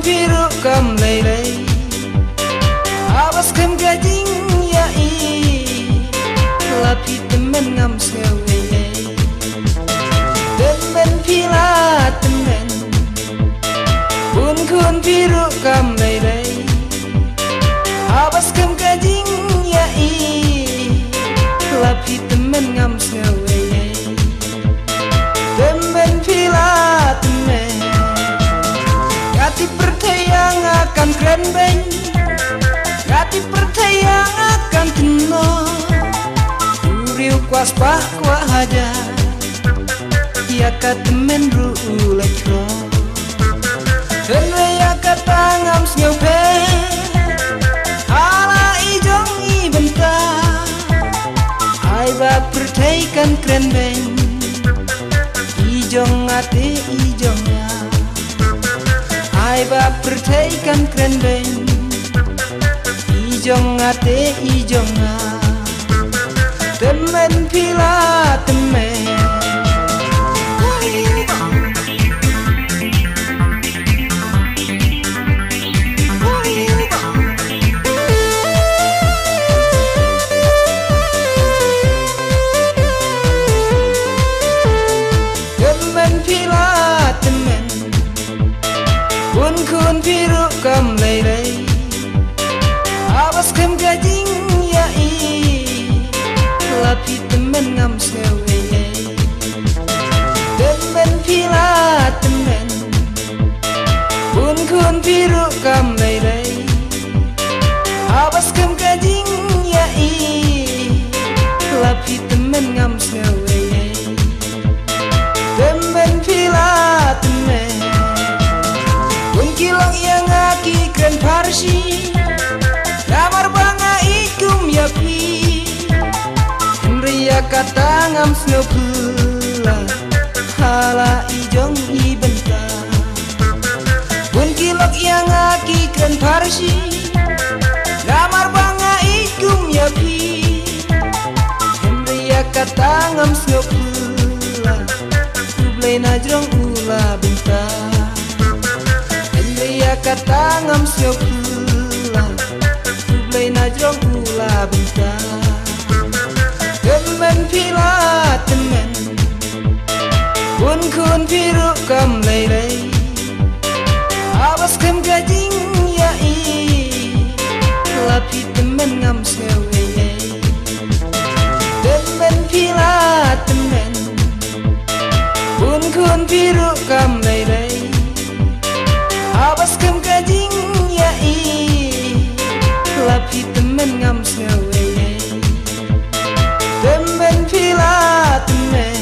biru kam lei awas kam gajing ya i lapi temen ngam sewe temen pila temen kun biru kam lei awas kam gajing ya i lapi temen ngam sewe temen pila temen Gati percaya akan keren beng Gati percaya akan tenang Uriu kuas pah kuah haja Ia temen ru lekro Kenwe ya kata ngam snyope Ala ijong i bentar Ai ba percaya kan keren beng Ijong ate ijong ya Ai ba percaya kan keren beng Ijong ate ijong a temen pila temen temen pila temen kun biru kam lei awas kam gajing ya i lapi temen ngam sewe temen pila temen kun biru kam lei awas kam gajing ya i lapi temen ngam sewe temen pila temen Kilong yang aki keren parsi Kamar banga ikum ya pi Ria kata ngam snopula Hala ijong i bentar Pun kilong yang aki keren parsi Kamar banga ikum ya pi Ria kata ngam snopula Ublay najrong ula bentar kata ngam siopula Ublay najrong ula bentar Temen pila temen kun biru kam lei Awas kam gajing ya i Lapi temen ngam sewe Temen pila temen kun biru kam lei Awas kam gajing ya i Lapi temen ngam sewe Temen pila temen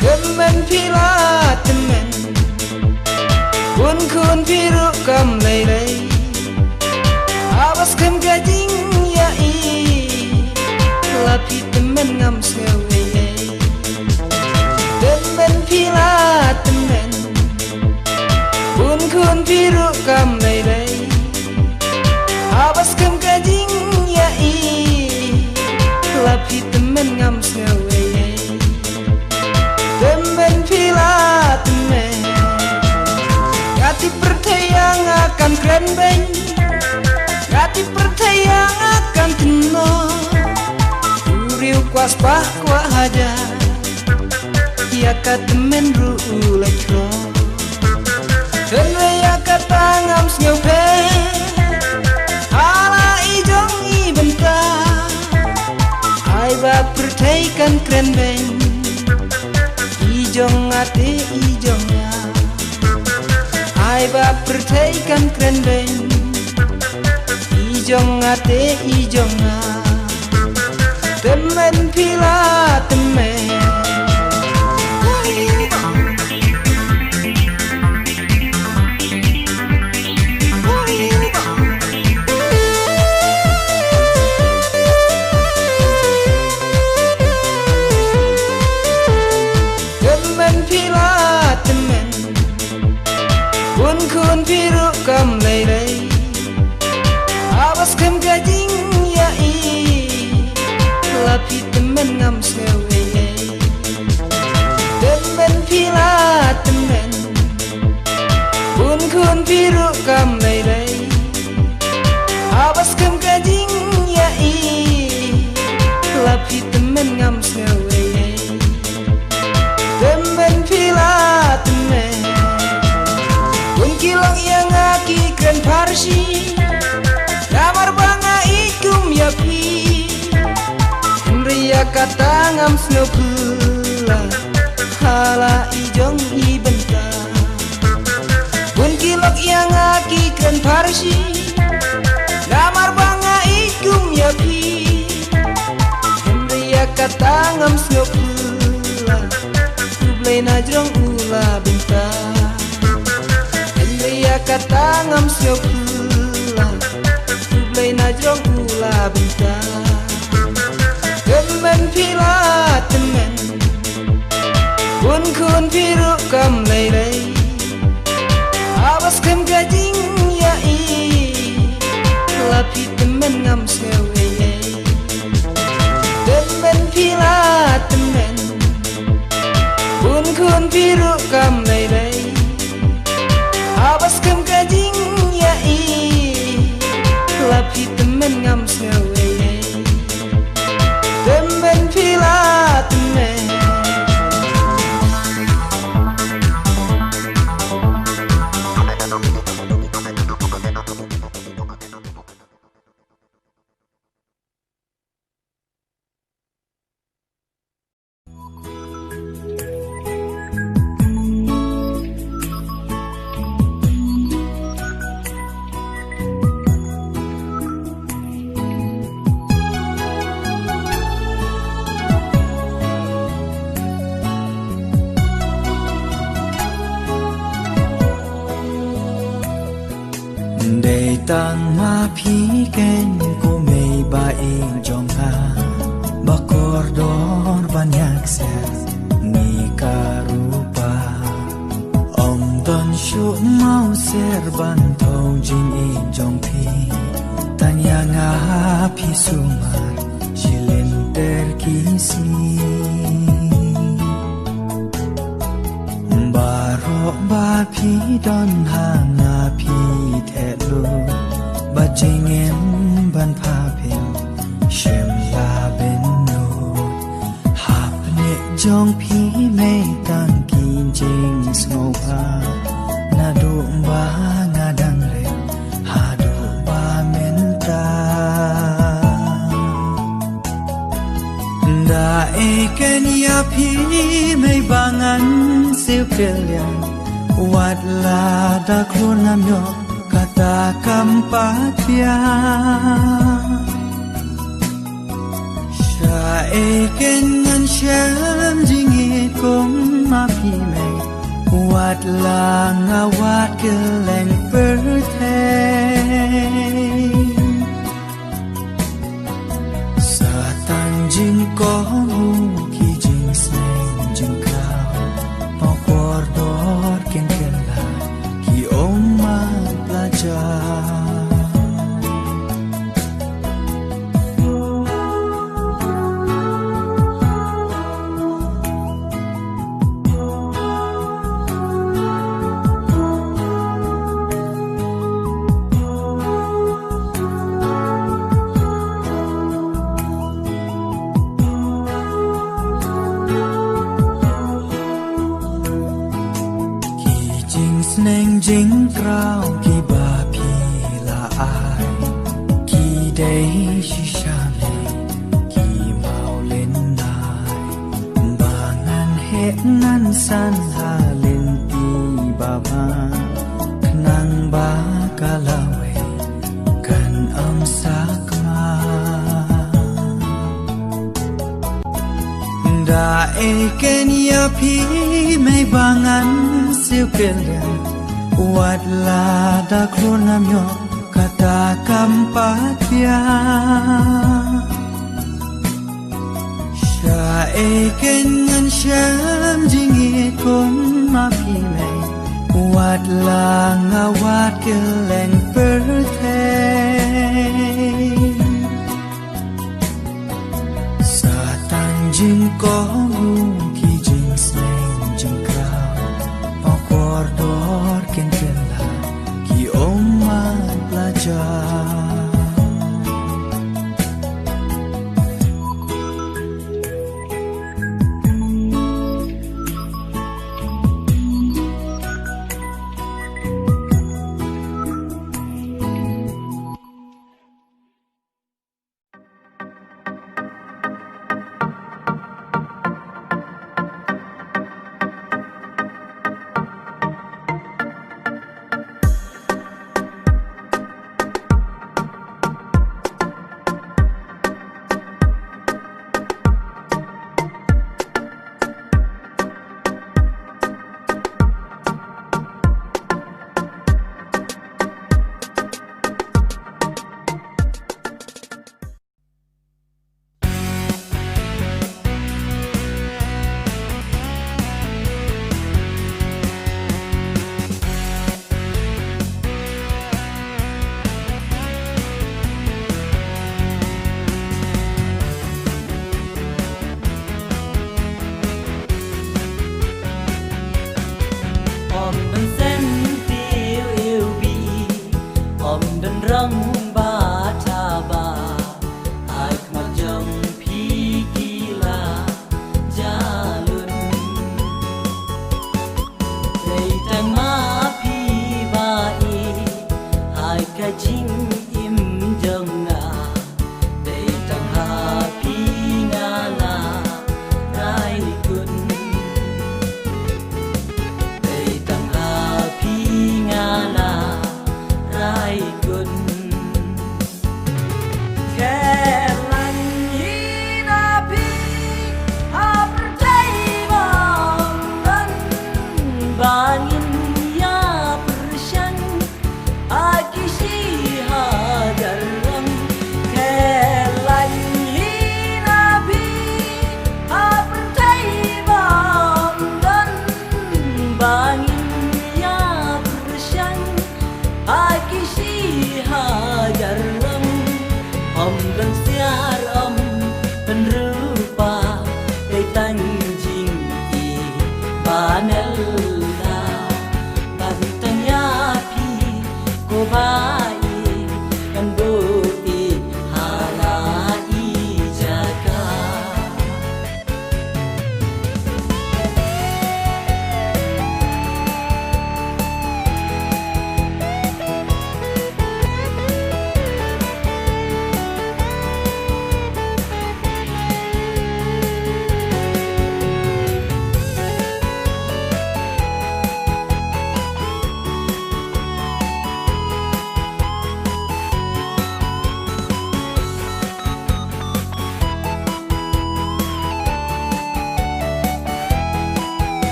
Temen pila temen kun biru kam lei Awas kam gajing ya i Lapi temen ngam sewe Temen pila temen kun biru kam lei Awas kam gajing ya i Lapi temen ngam sewe Temen pila temen Gati percaya akan keren beng Gati percaya akan tenang Uriu kuas pah kuah haja Ia temen ru lekro Kenwe ya kata ngam snyope Ala ijong i bentar Ai ba percaya kan keren beng Ijong ate ijong ya Ai ba percaya kan keren beng Ijong ate ijong ya Temen pila temen temen ngam sewe temen pila temen kun kun biru kam lay lay abas kam kajing ya i lapi temen ngam sewe temen pila temen kun kilong yang aki kren parsi Ramar banga ikum ya pi Ria kata ngam snow pula Hala ijong i benta Bun kilok yang aki kren parsi Ramar banga ikum ya pi Ria kata ngam snow pula Kublai najrong ula benta Ria kata ngam snow pula Kublai najrong ula benta Temen pila temen Kun kun biru kam lay lay Awas kam gajing ya i Lapi temen ngam sewe Temen pila temen Kun kun biru kam lay lay Awas kam gajing ya i Lapi temen ngam sewe temen pila temen Tang ma phi ken ko mei ba ing jong ha ba kor dor banyak se ni karupa om don shu mau ser ban thau jing ing jong phi tanya nga phi sumar jilen ter kisi baro ba phi don ha nga phi the lu ba jing em ban pha phin shem la ben no hap ne jong phi me tang kin jing snow pa na do ba nga dang le ha do ba men ta da e ken ya phi me bangan siu kelyan wat la da khun nam yo kata kampatia sha eken ngan sham jingit kong ma pi me wat la nga wat keleng perthe satan jing ko ki jing sneng jing kao pa kor dor ken ken la ki om ma plaja neng jing krao ki ba phi la ai ki dei shi sha me ki mau len nai ba ngan he ngan san ha len ti ba ba nang ba ka la we kan am sak ma da e ken ya phi me bangan siu ken wat la da khronam yo kata kampatia sha eken ngan sham jingit kong ma phi me wat la nga wat keleng perthe satan jing có ngu khi jing sneng jing krao o kordor ken la ki oma belajar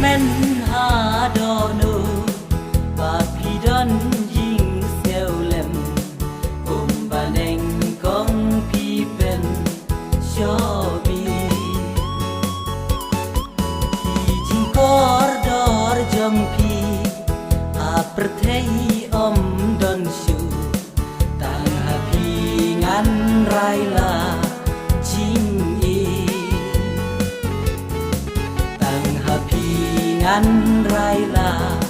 men ha do no ba pi don jing seo lem ba neng kong pi pen sho bi ki jing kor dor jong pi a perthei om don shu tang ha pi ngan rai la jing ngan rai la